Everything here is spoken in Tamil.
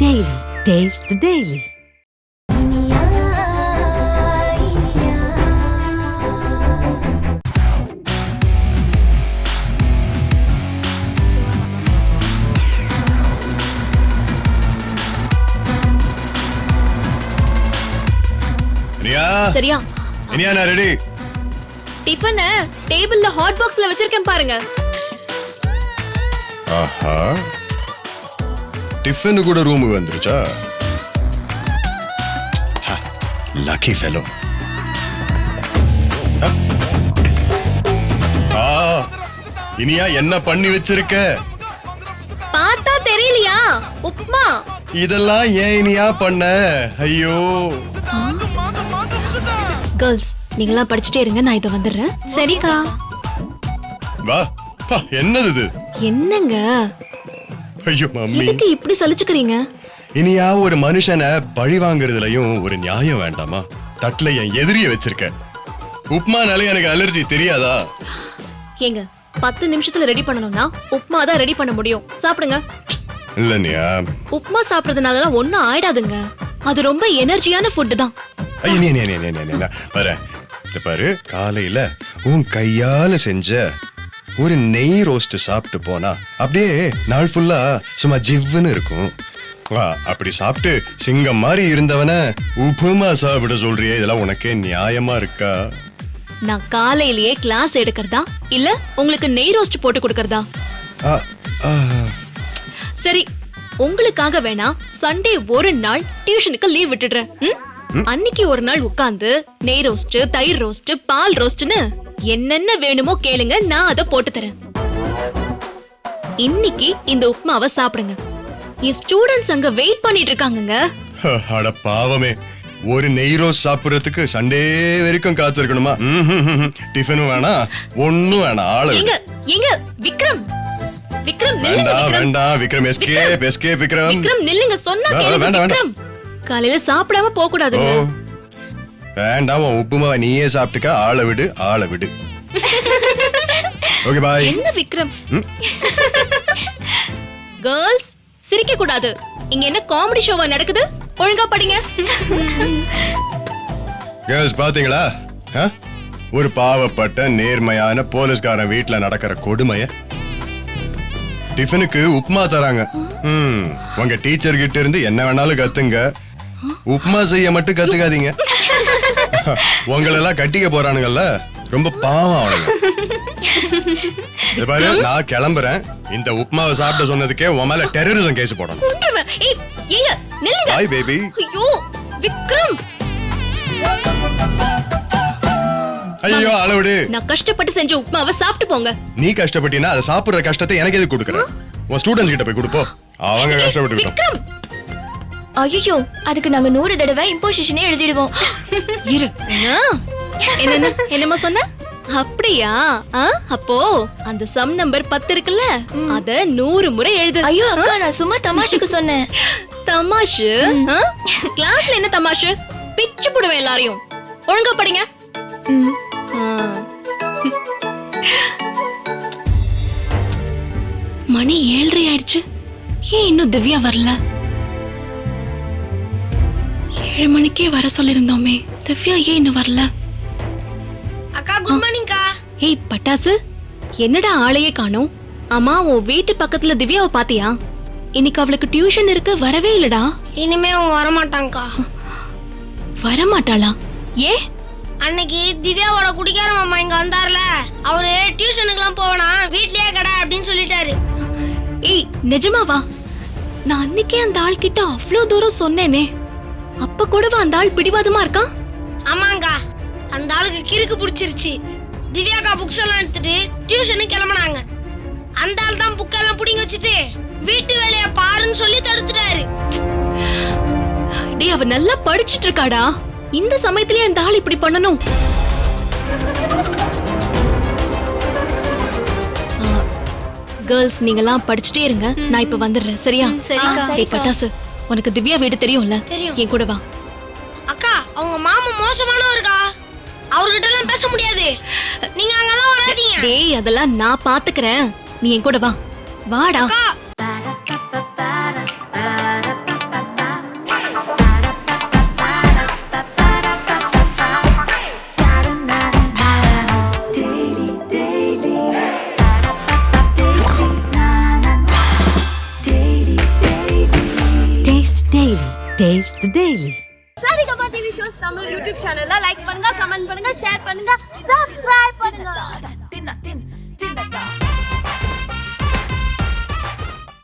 Daily. Taste the Daily. சரியா? இனியா நான் ரெடி. டிஃபன் டேபிள்ல ஹாட் பாக்ஸ்ல வச்சிருக்கேன் பாருங்க. ஆஹா. டிஃபன் கூட ரூமுக்கு வந்துருச்சா? Lucky fellow. இனியா என்ன பண்ணி வச்சிருக்க? பார்த்தா தெரியலையா? உப்மா. இதெல்லாம் ஏன் இனியா பண்ண? ஐயோ. கேர்ள்ஸ் நீங்களாம் படிச்சுட்டே இருங்க, நான் இத வந்துடுறேன். சரிக்கா. வா. என்னது இது? என்னங்க? ஐயோ மம்மி. எதுக்கு இப்படி சலிச்சுக்கிறீங்க? இனியா ஒரு மனுஷனை பழி வாங்குறதுலயும் ஒரு நியாயம் வேண்டாமா? தட்டுல என் எதிரிய வச்சிருக்க. உப்மானாலே எனக்கு அலர்ஜி தெரியாதா? ஏங்க 10 நிமிஷத்துல ரெடி பண்ணணும்னா உப்மா தான் ரெடி பண்ண முடியும். சாப்பிடுங்க. இல்லனியா. உப்மா சாப்பிடுறதுனால ஒண்ணும் ஆயிடாதுங்க. அது ரொம்ப எனர்ஜியான ஃபுட் தான். பாரு காலையில உன் கையால செஞ்ச ஒரு நெய் ரோஸ்ட் சாப்பிட்டு போனா அப்படியே நாள் ஃபுல்லா சும்மா ஜிவ்வுன்னு இருக்கும். அப்படி சாப்பிட்டு சிங்கம் மாதிரி இருந்தவன உப்புமா சாப்பிட சொல்றியே, இதெல்லாம் உனக்கே நியாயமா இருக்கா? நான் காலையிலேயே கிளாஸ் எடுக்கிறதா இல்ல உங்களுக்கு நெய் ரோஸ்ட் போட்டு கொடுக்கறதா? சரி, உங்களுக்காக வேணா சண்டே ஒரு நாள் டியூஷனுக்கு லீவ் விட்டுடுறேன். அன்னைக்கு ஒரு நாள் உட்கார்ந்து நெய் ரோஸ்ட், தயிர் ரோஸ்ட், பால் ரோஸ்ட்னு என்னென்ன வேணுமோ கேளுங்க, நான் அதை போட்டு தரேன். இன்னைக்கு இந்த உப்மாவை சாப்பிடுங்க. என் ஸ்டூடெண்ட்ஸ் அங்க வெயிட் பண்ணிட்டு இருக்காங்கங்க. அட பாவமே, ஒரு நெய் ரோஸ்ட் சாப்பிடுறதுக்கு சண்டே வரைக்கும் காத்திருக்கணுமா? டிஃபனும் வேணாம், ஒண்ணும் வேணாம். ஆளு எங்க எங்க விக்ரம்? விக்ரம் நில்லுங்க. வேண்டாம் விக்ரம், எஸ்கேப் எஸ்கேப் விக்ரம். விக்ரம் நில்லுங்க, சொன்னா கேளுங்க விக்ரம். காலையில சாப்பிடாம போக கூடாதுங்க. வேண்டாம், உப்புமா நீயே சாப்பிட்டுக்க. ஆளை விடு, ஆளை விடு. Okay bye. என்ன விக்ரம்? கேர்ள்ஸ் சிரிக்க கூடாது. இங்க என்ன காமெடி ஷோவா நடக்குது? ஒழுங்கா படிங்க. கேர்ள்ஸ் பாத்தீங்களா? ஒரு பாவப்பட்ட நேர்மையான போலீஸ்காரன் வீட்டுல நடக்கிற கொடுமைய. டிஃபனுக்கு உப்மா தராங்க. உங்க டீச்சர் கிட்ட இருந்து என்ன வேணாலும் கத்துங்க, உப்மா செய்ய மட்டும் கத்துக்காதீங்க. உங்களெல்லாம் கட்டிக்க போறானுங்கல்ல, ரொம்ப பாவம் அவனுங்க. பாரு, நான் கிளம்புறேன். இந்த உப்மாவை சாப்பிட சொன்னதுக்கே உன் மேல டெரரிசம் கேஸ் போடணும். Boy baby. ஐயோ விக்ரம். ஐயோ அளவுடு. நான் கஷ்டப்பட்டு செஞ்ச உப்மாவை சாப்பிட்டு போங்க. நீ கஷ்டப்பட்டினா அதை சாப்பிடுற கஷ்டத்தை எனக்கு எதுக்கு கொடுக்குற? உன் ஸ்டூடெண்ட்ஸ் கிட்ட போய் கொடுப்போ, அவங்க கஷ்டப்பட்டு. விக்ரம். ஐயோ, அதுக்கு நாங்க 100 தடவை இம்போசிஷனே எழுதிடுவோம். இரு. என்னமா சொன்ன? அப்படியா? அப்போ அந்த சம் நம்பர் 10 இருக்குல்ல, அத 100 முறை எழுது. ஐயோ அக்கா, நான் சும்மா தமாஷுக்கு சொன்னேன். தமாஷு? கிளாஸ்ல என்ன தமாஷு? பிச்சு போடுவேன் எல்லாரையும். ஒழுங்கா படிங்க. மணி 7:30 ஆயிடுச்சு. ஏன் இன்னும் திவ்யா வரல? 7 மணிக்கே வர சொல்லிருந்தோமே, திவ்யா ஏன் இன்னும் வரல? அக்கா குட் மார்னிங் கா. ஏய் பட்டாசு, என்னடா ஆளையே காணோம்? அம்மா, உன் வீட்டு பக்கத்துல திவ்யாவை பாத்தியா? இன்னைக்கு அவளுக்கு டியூஷன் இருக்கு, வரவே இல்லடா. இனிமே அவங்க வரமாட்டாங்கக்கா. வரமாட்டாளா? ஏ? அன்னைக்கு திவ்யாவோட குடிக்கார மாமா இங்க வந்தார்ல, அவரு டியூஷனுக்குலாம் போவனா, வீட்லயே கடை அப்படின்னு சொல்லிட்டாரு. ஏய் நிஜமாவா? நான் அன்னைக்கே அந்த ஆள் கிட்ட அவ்ளோ தூரம் சொன்னேனே, அப்ப கூடவா அந்த ஆள் பிடிவாதமா இருக்கான்? ஆமாங்கா, அந்த ஆளுக்கு கிறுக்கு பிடிச்சிருச்சு. திவ்யாக்கா புக்ஸ் எல்லாம் எடுத்துட்டு டியூஷனுக்கு கிளம்பினாங்க. அந்த ஆள் தான் புக் எல்லாம் புடிங்க வச்சுட்டு வீட்டு வேலைய பாருன்னு சொல்லி தடுத்துட்டாரு. டேய், அவ நல்லா படிச்சிட்டு இருக்காடா. இந்த சமயத்திலே அந்த ஆள் இப்படி பண்ணணும்? கேர்ள்ஸ் நீங்கலாம் படிச்சுட்டே இருங்க, நான் இப்ப வந்துடுறேன். சரியா? டேய் பட்டாசு, உனக்கு திவ்யா வீடு தெரியும்ல? என் கூட வா. அக்கா, அவங்க மாமா மோசமானவர்க்கா, அவர்கிட்ட எல்லாம் பேச முடியாது. நீங்க அங்கெல்லாம் வராதீங்க. டேய், அதெல்லாம் நான் பாத்துக்கிறேன். நீ என் கூட வா. வாடா. Taste the Daily. Saregama TV shows Tamil YouTube சேனல்ல லைக் பண்ணுங்க, கமெண்ட் பண்ணுங்க, ஷேர் பண்ணுங்க, சப்ஸ்கிரைப் பண்ணுங்க.